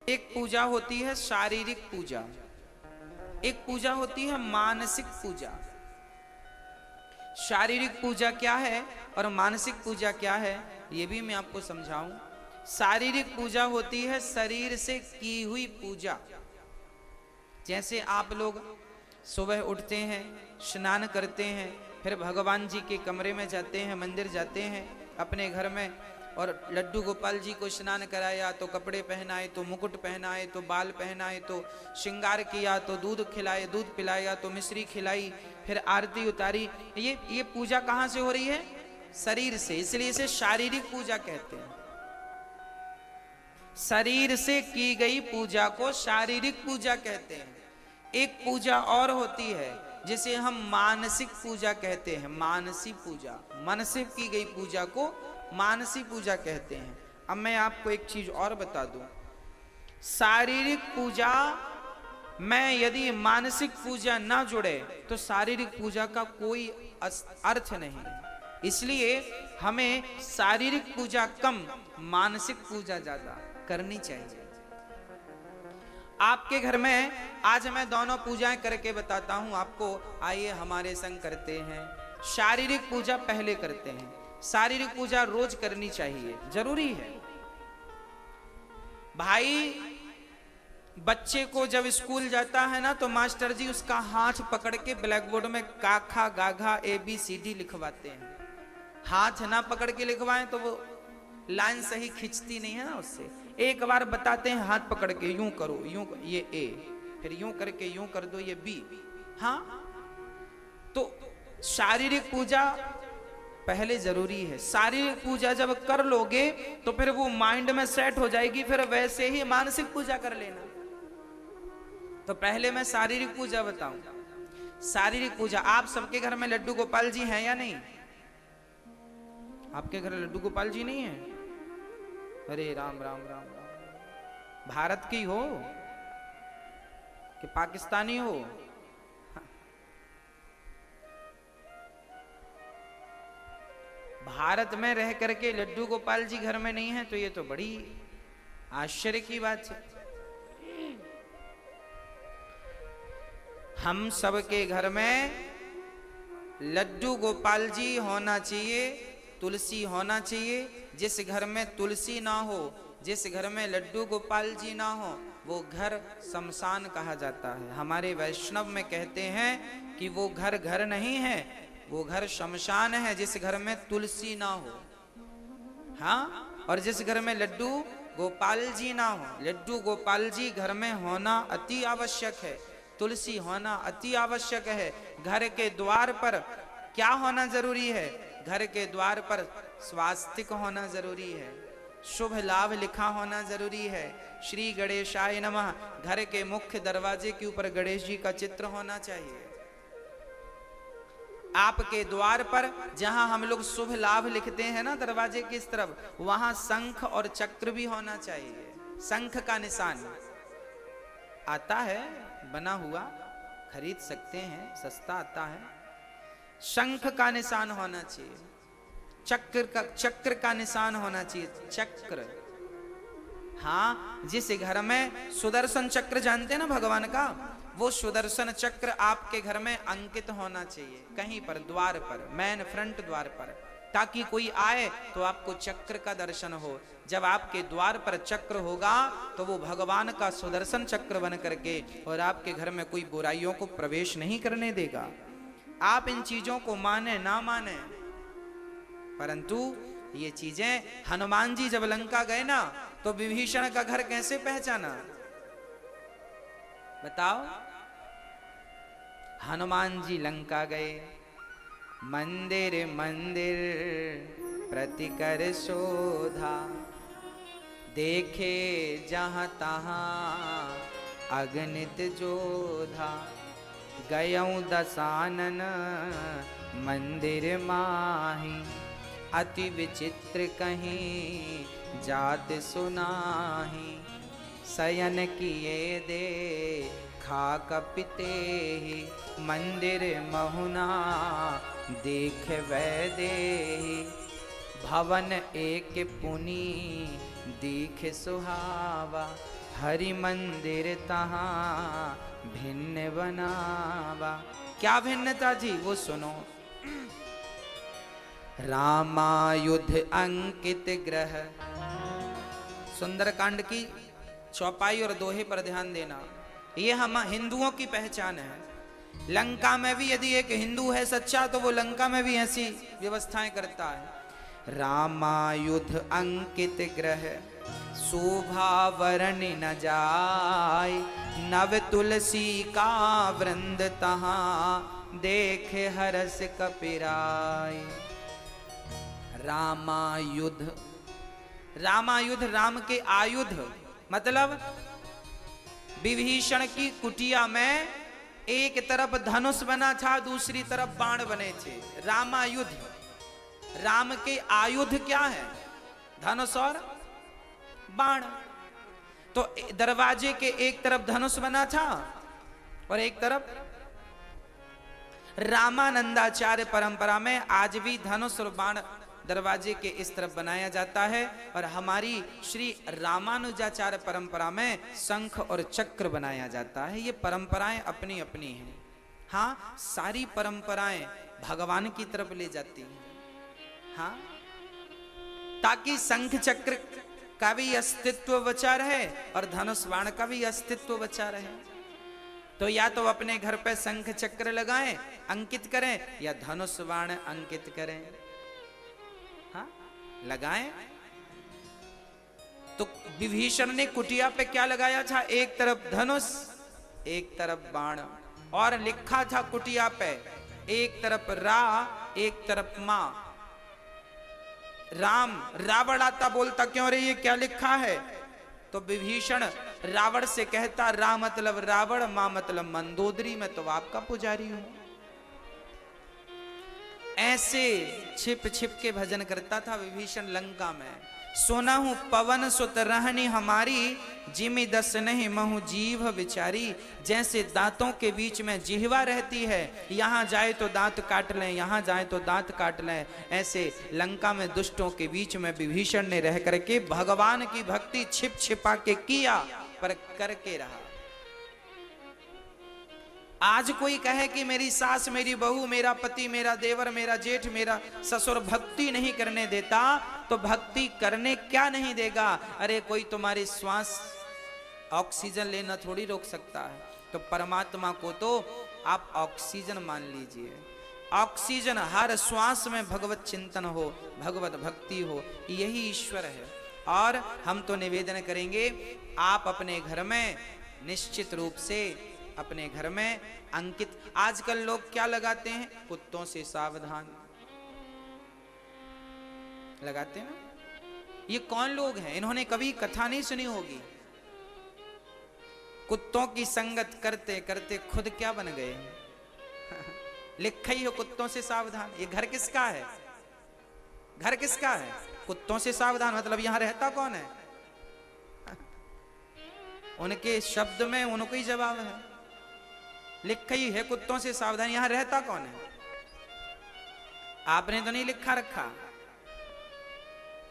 एक पूजा होती है शारीरिक पूजा, एक पूजा होती है मानसिक पूजा। शारीरिक पूजा क्या है और मानसिक पूजा क्या है, ये भी मैं आपको समझाऊं। शारीरिक पूजा होती है शरीर से की हुई पूजा। जैसे आप लोग सुबह उठते हैं, स्नान करते हैं, फिर भगवान जी के कमरे में जाते हैं, मंदिर जाते हैं अपने घर में, और लड्डू गोपाल जी को स्नान कराया, तो कपड़े पहनाए, तो मुकुट पहनाए, तो बाल पहनाए, तो श्रृंगार किया, तो दूध खिलाए, दूध पिलाया, तो मिश्री खिलाई, फिर आरती उतारी। ये पूजा कहाँ से हो रही है? शरीर से। इसलिए इसे शारीरिक पूजा कहते हैं। शरीर से की गई पूजा को शारीरिक पूजा कहते हैं। एक पूजा और होती है जिसे हम मानसिक पूजा कहते हैं। मानसिक पूजा, मन से की गई पूजा को मानसिक पूजा कहते हैं। अब मैं आपको एक चीज और बता दूं, शारीरिक पूजा में यदि मानसिक पूजा ना जुड़े तो शारीरिक पूजा का कोई अर्थ नहीं। इसलिए हमें शारीरिक पूजा कम, मानसिक पूजा ज्यादा करनी चाहिए। आपके घर में आज मैं दोनों पूजाएं करके बताता हूं आपको, आइए हमारे संग करते हैं। शारीरिक पूजा पहले करते हैं। शारीरिक पूजा रोज करनी चाहिए, जरूरी है। भाई बच्चे को जब स्कूल जाता है ना, तो मास्टर जी उसका हाथ पकड़ के ब्लैक बोर्ड में काखा गाघा ABCD लिखवाते हैं। हाथ ना पकड़ के लिखवाएं तो वो लाइन सही खींचती नहीं है ना उससे। एक बार बताते हैं, हाथ पकड़ के यूं करो, यूं ये A, फिर यूं करके यूं कर दो ये B। हाँ, तो शारीरिक पूजा पहले जरूरी है। शारीरिक पूजा जब कर लोगे तो फिर वो माइंड में सेट हो जाएगी, फिर वैसे ही मानसिक पूजा कर लेना। तो पहले मैं शारीरिक पूजा बताऊं। शारीरिक पूजा, आप सबके घर में लड्डू गोपाल जी हैं या नहीं? आपके घर लड्डू गोपाल जी नहीं है? अरे राम राम राम राम। भारत की हो कि पाकिस्तानी हो? भारत में रह करके लड्डू गोपाल जी घर में नहीं है, तो ये तो बड़ी आश्चर्य की बात है। हम सबके घर में लड्डू गोपाल जी होना चाहिए, तुलसी होना चाहिए। जिस घर में तुलसी ना हो, जिस घर में लड्डू गोपाल जी ना हो, वो घर शमशान कहा जाता है। हमारे वैष्णव में कहते हैं कि वो घर घर नहीं है, वो घर शमशान है जिस घर में तुलसी ना हो। हाँ, और जिस घर में लड्डू गोपाल जी ना हो। लड्डू गोपाल जी घर में होना अति आवश्यक है, तुलसी होना अति आवश्यक है। घर के द्वार पर क्या होना जरूरी है? घर के द्वार पर स्वास्तिक होना जरूरी है, शुभ लाभ लिखा होना जरूरी है। श्री गणेशाय नमः। घर के मुख्य दरवाजे के ऊपर गणेश जी का चित्र होना चाहिए। आपके द्वार पर जहां हम लोग शुभ लाभ लिखते हैं ना दरवाजे की इस तरफ, वहां शंख और चक्र भी होना चाहिए। शंख का निशान आता है बना हुआ, खरीद सकते हैं, सस्ता आता है। शंख का निशान होना चाहिए, चक्र का निशान होना चाहिए, चक्र। हाँ, जिस घर में सुदर्शन चक्र जानते हैं ना भगवान का, वो सुदर्शन चक्र आपके घर में अंकित होना चाहिए, कहीं पर द्वार पर, मेन फ्रंट द्वार पर, ताकि कोई आए तो आपको चक्र का दर्शन हो। जब आपके द्वार पर चक्र होगा तो वो भगवान का सुदर्शन चक्र बन करके और आपके घर में कोई बुराइयों को प्रवेश नहीं करने देगा। आप इन चीजों को माने ना माने, परंतु ये चीजें हनुमान जी जब लंका गए ना, तो विभीषण का घर कैसे पहचाना बताओ? हनुमान जी लंका गए, मंदिर मंदिर प्रति कर शोधा, देखे जहां तहां अगणित जोधा, गयऊं दसानन मंदिर माही, अति विचित्र कहीं जात सुनाही, शयन किए दे खा कपिते ही, मंदिर महुना देख वैदे, भवन एक पुनी दीख सुहावा, हरि मंदिर तहाँ भिन्न बनावा। क्या भिन्नता जी, वो सुनो। रामायुध अंकित ग्रह, सुंदरकांड की चौपाई और दोहे पर ध्यान देना। ये हम हिंदुओं की पहचान है। लंका में भी यदि एक हिंदू है सच्चा तो वो लंका में भी ऐसी व्यवस्थाएं करता है। रामायुध अंकित ग्रह, शोभा वर्णि न जाय, नव तुलसी का वृंद तहाँ देखे हरस कपिराय। रामायुध, रामायुध राम के आयुध, मतलब विभीषण की कुटिया में एक तरफ धनुष बना था, दूसरी तरफ बाण बने थे। रामायुध, राम के आयुध क्या है? धनुष और बाण। तो दरवाजे के एक तरफ धनुष बना था और एक तरफ, रामानंदाचार्य परंपरा में आज भी धनुष और बाण दरवाजे के इस तरफ बनाया जाता है। और हमारी श्री रामानुजाचार्य परंपरा में शंख और चक्र बनाया जाता है। ये परंपराएं अपनी अपनी हैं। हाँ, सारी परंपराएं भगवान की तरफ ले जाती हैं। हाँ, ताकि शंख चक्र का भी अस्तित्व बचा रहे और धनुष बाण का भी अस्तित्व बचा रहे। तो या तो अपने घर पे शंख चक्र लगाएं, अंकित करें, या धनुष बाण अंकित करें। हाँ, लगाएं। तो विभीषण ने कुटिया पे क्या लगाया था? एक तरफ धनुष, एक तरफ बाण, और लिखा था कुटिया पे एक तरफ रा, एक तरफ मां। राम, रावण आता बोलता क्यों रे, ये क्या लिखा है? तो विभीषण रावण से कहता, रा मतलब रावण, मां मतलब मंदोदरी, मैं तो आपका पुजारी हूं। ऐसे छिप छिप के भजन करता था विभीषण लंका में। सोना हूं पवन सुत रहनी हमारी, जिमि दस नहीं महु जीव विचारी। जैसे दांतों के बीच में जिह्वा रहती है, यहां जाए तो दांत काट लें, यहां जाए तो दांत काट लें, ऐसे लंका में दुष्टों के बीच में विभीषण ने रह करके भगवान की भक्ति छिप छिपा के किया, पर करके रहा। आज कोई कहे कि मेरी सास, मेरी बहू, मेरा पति, मेरा देवर, मेरा जेठ, मेरा ससुर भक्ति नहीं करने देता, तो भक्ति करने क्या नहीं देगा? अरे कोई तुम्हारी श्वास ऑक्सीजन लेना थोड़ी रोक सकता है। तो परमात्मा को तो आप ऑक्सीजन मान लीजिए। ऑक्सीजन, हर श्वास में भगवत चिंतन हो, भगवत भक्ति हो, यही ईश्वर है। और हम तो निवेदन करेंगे, आप अपने घर में निश्चित रूप से अपने घर में अंकित, आजकल लोग क्या लगाते हैं? कुत्तों से सावधान लगाते हैं ना। ये कौन लोग हैं? इन्होंने कभी कथा नहीं सुनी होगी। कुत्तों की संगत करते करते खुद क्या बन गए? लिखा ही हो कुत्तों से सावधान। ये घर किसका है? घर किसका है? कुत्तों से सावधान मतलब यहां रहता कौन है? उनके शब्द में उनको ही जवाब है। लिखा ही है कुत्तों से सावधान, यहां रहता कौन है? आपने तो नहीं लिखा रखा,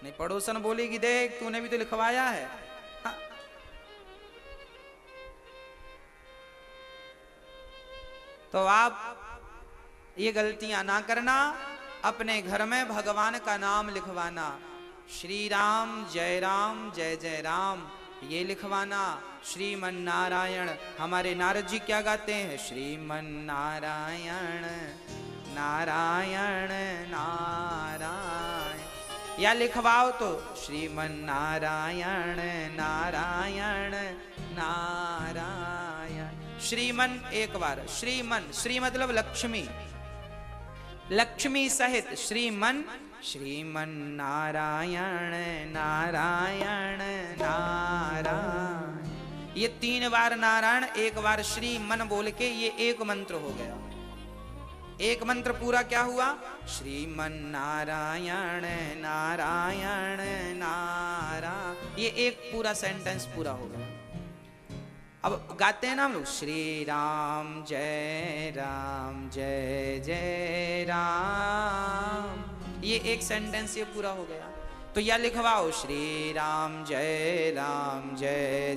नहीं पड़ोसन बोलेगी देख तूने भी तो लिखवाया है। हाँ। तो आप ये गलतियां ना करना, अपने घर में भगवान का नाम लिखवाना। श्री राम जय राम जय जय राम ये लिखवाना। श्रीमन नारायण, हमारे नारद जी क्या गाते हैं? श्रीमन नारायण नारायण नारायण, या लिखवाओ तो श्रीमन नारायण नारायण नारायण। श्रीमन एक बार, श्रीमन, श्री मतलब लक्ष्मी, लक्ष्मी सहित श्रीमन, श्रीमन नारायण नारायण नारायण। ये 3 बार नारायण, 1 बार श्रीमन बोल के ये एक मंत्र हो गया। एक मंत्र पूरा क्या हुआ? श्रीमन नारायण नारायण नारायण, ये एक पूरा सेंटेंस पूरा हो गया। अब गाते हैं ना हम लोग, श्री राम जय जय राम, ये एक सेंटेंस ये पूरा हो गया। तो या लिखवाओ श्री राम जय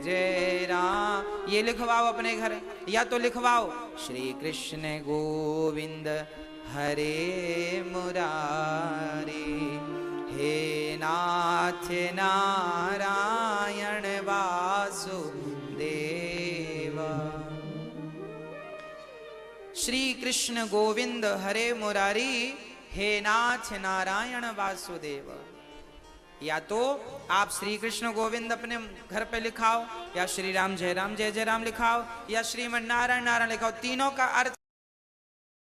जय राम, ये लिखवाओ अपने घर। या तो लिखवाओ श्री कृष्ण गोविंद हरे मुरारी, हे नाथ नारायण वासुदेव। श्री कृष्ण गोविंद हरे मुरारी, हे नाथ नारायण वासुदेव। या तो आप श्री कृष्ण गोविंद अपने घर पे लिखाओ, या श्री राम जय जय राम लिखाओ, या श्रीमन नारायण नारायण लिखाओ। तीनों का अर्थ